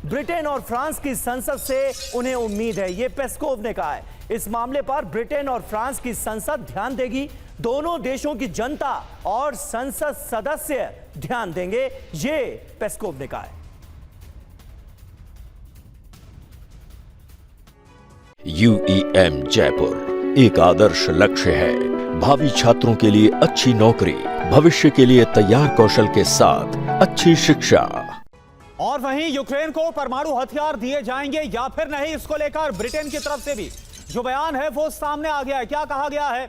Britain और France की संसद से उन्हें उम्मीद है, ये पेस्कोव ने कहा है। इस मामले पर ब्रिटेन और फ्रांस की संसद ध्यान देगी, दोनों देशों की जनता और संसद सदस्य ध्यान देंगे, ये पेस्कोव ने कहा है। UEM जयपुर एक आदर्श लक्ष्य है। भावी छात्रों के लिए अच्छी नौकरी, भविष्य के लिए तैयार कौशल के साथ अच्छी शिक्षा। और वहीं यूक्रेन को परमाणु हथियार दिए जाएंगे या फिर नहीं, इसको लेकर ब्रिटेन की तरफ से भी जो बयान है वो सामने आ गया है। क्या कहा गया है?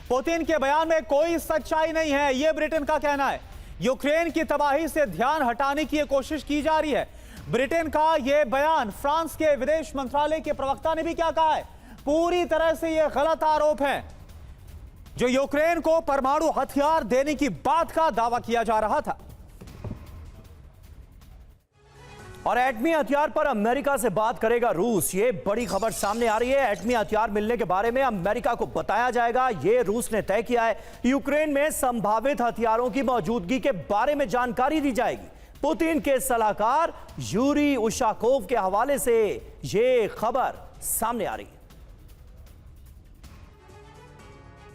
पुतिन के बयान में कोई सच्चाई नहीं है, यह ब्रिटेन का कहना है। यूक्रेन की तबाही से ध्यान हटाने की कोशिश की जा रही है। ब्रिटेन का यह बयान, फ्रांस के विदेश मंत्रालय के प्रवक्ता ने भी क्या कहा है? पूरी तरह से यह गलत आरोप है। जो यूक्रेन को परमाणु हथियार देने की बात का दावा किया जा रहा था। और एटमी हथियार पर अमेरिका से बात करेगा रूस, ये बड़ी खबर सामने आ रही है। एटमी हथियार मिलने के बारे में अमेरिका को बताया जाएगा, ये रूस ने तय किया है। यूक्रेन में संभावित हथियारों की मौजूदगी के बारे में जानकारी दी जाएगी। पुतिन के सलाहकार यूरी उशाकोव के हवाले से ये खबर सामने आ रही है।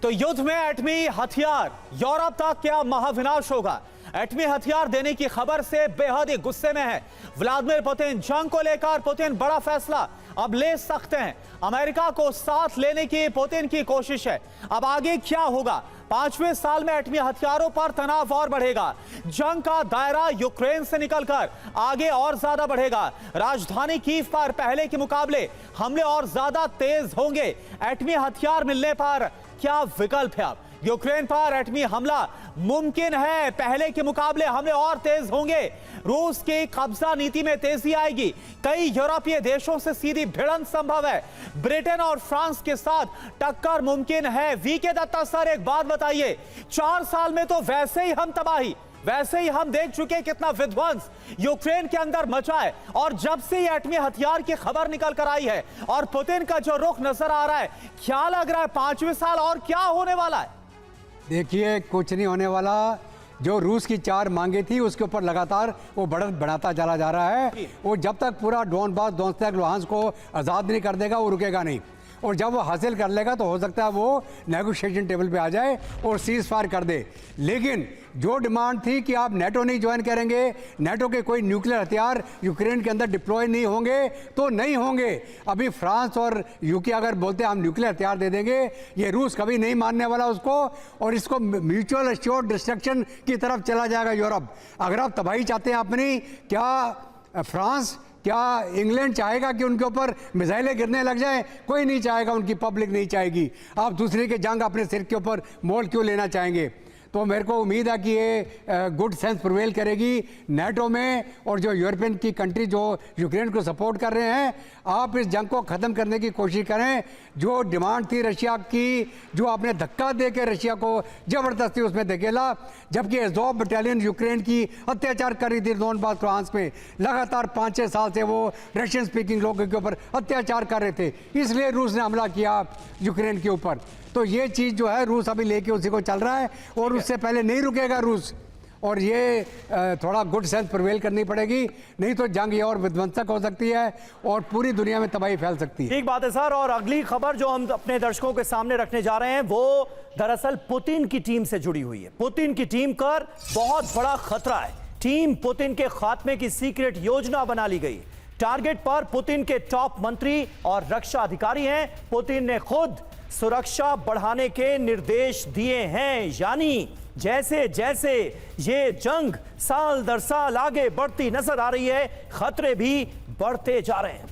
तो युद्ध में एटमी हथियार, यूरोप तक क्या महाविनाश होगा? एटमी हथियार देने की खबर से बेहद ही गुस्से में है व्लादिमीर पुतिन। जंग को लेकर पुतिन बड़ा फैसला अब ले सकते हैं। अमेरिका को साथ लेने की पुतिन की कोशिश है। अब आगे क्या होगा? 5वें साल में एटमी हथियारों पर तनाव और बढ़ेगा। जंग का दायरा यूक्रेन से निकलकर आगे और ज्यादा बढ़ेगा। राजधानी कीव पर पहले के मुकाबले हमले और ज्यादा तेज होंगे। एटमी हथियार मिलने पर क्या विकल्प है? अब यूक्रेन पर एटमी हमला मुमकिन है, पहले के मुकाबले हमले और तेज होंगे। रूस की कब्जा नीति में तेजी आएगी। कई यूरोपीय देशों से सीधी भिड़ंत संभव है। ब्रिटेन और फ्रांस के साथ टक्कर मुमकिन है। वीके दत्ता सर, एक बात बताइए, 4 साल में तो वैसे ही हम तबाही, वैसे ही हम देख चुके कितना विध्वंस यूक्रेन के अंदर मचा है। और जब से ये एटमी हथियार की खबर निकल कर आई है और पुतिन का जो रुख नजर आ रहा है, क्या लग रहा है 5वें साल और क्या होने वाला है? देखिए, कुछ नहीं होने वाला। जो रूस की 4 मांगे थी उसके ऊपर लगातार वो बढ़त बढ़ाता चला जा रहा है। वो जब तक पूरा डोनबास, दोनेत्स्क, लुहांस्क को आज़ाद नहीं कर देगा वो रुकेगा नहीं। और जब वो हासिल कर लेगा तो हो सकता है वो नेगोशिएशन टेबल पे आ जाए और सीज फायर कर दे। लेकिन जो डिमांड थी कि आप नेटो नहीं ज्वाइन करेंगे, नेटो के कोई न्यूक्लियर हथियार यूक्रेन के अंदर डिप्लॉय नहीं होंगे, तो नहीं होंगे। अभी फ्रांस और यूके अगर बोलते हैं हम न्यूक्लियर हथियार दे देंगे, ये रूस कभी नहीं मानने वाला उसको। और इसको म्यूचुअल एश्योर्ड डिस्ट्रक्शन की तरफ चला जाएगा यूरोप। अगर आप तबाही चाहते हैं अपनी, क्या फ्रांस, क्या इंग्लैंड चाहेगा कि उनके ऊपर मिसाइलें गिरने लग जाएं? कोई नहीं चाहेगा, उनकी पब्लिक नहीं चाहेगी। आप दूसरे के जंग अपने सिर के ऊपर मोल क्यों लेना चाहेंगे? तो मेरे को उम्मीद है कि ये गुड सेंस प्रिवेल करेगी नेटो में। और जो यूरोपियन की कंट्री जो यूक्रेन को सपोर्ट कर रहे हैं, आप इस जंग को ख़त्म करने की कोशिश करें। जो डिमांड थी रशिया की, जो आपने धक्का दे के रशिया को ज़बरदस्ती उसमें धकेला, जबकि एज़ोव बटालियन यूक्रेन की अत्याचार कर रही थी डोनबास, लुहांस्क में लगातार 5-6 साल से वो रशियन स्पीकिंग लोगों के ऊपर अत्याचार कर रहे थे। इसलिए रूस ने हमला किया यूक्रेन के ऊपर। तो ये चीज़ जो है रूस अभी लेके उसी को चल रहा है और उससे पहले नहीं रुकेगा रूस। और ये थोड़ा गुड सेंस प्रिवेल करनी पड़ेगी, नहीं तो जंग ये और विध्वंसक हो सकती है और पूरी दुनिया में तबाही फैल सकती है। ठीक बात है सर। और अगली खबर जो हम अपने दर्शकों के सामने रखने जा रहे हैं वो दरअसल पुतिन की टीम से जुड़ी हुई है। पुतिन की टीम पर बहुत बड़ा खतरा है। टीम पुतिन के खात्मे की सीक्रेट योजना बना ली गई। टारगेट पर पुतिन के टॉप मंत्री और रक्षा अधिकारी हैं। पुतिन ने खुद सुरक्षा बढ़ाने के निर्देश दिए हैं। यानी जैसे जैसे ये जंग साल दर साल आगे बढ़ती नजर आ रही है, खतरे भी बढ़ते जा रहे हैं।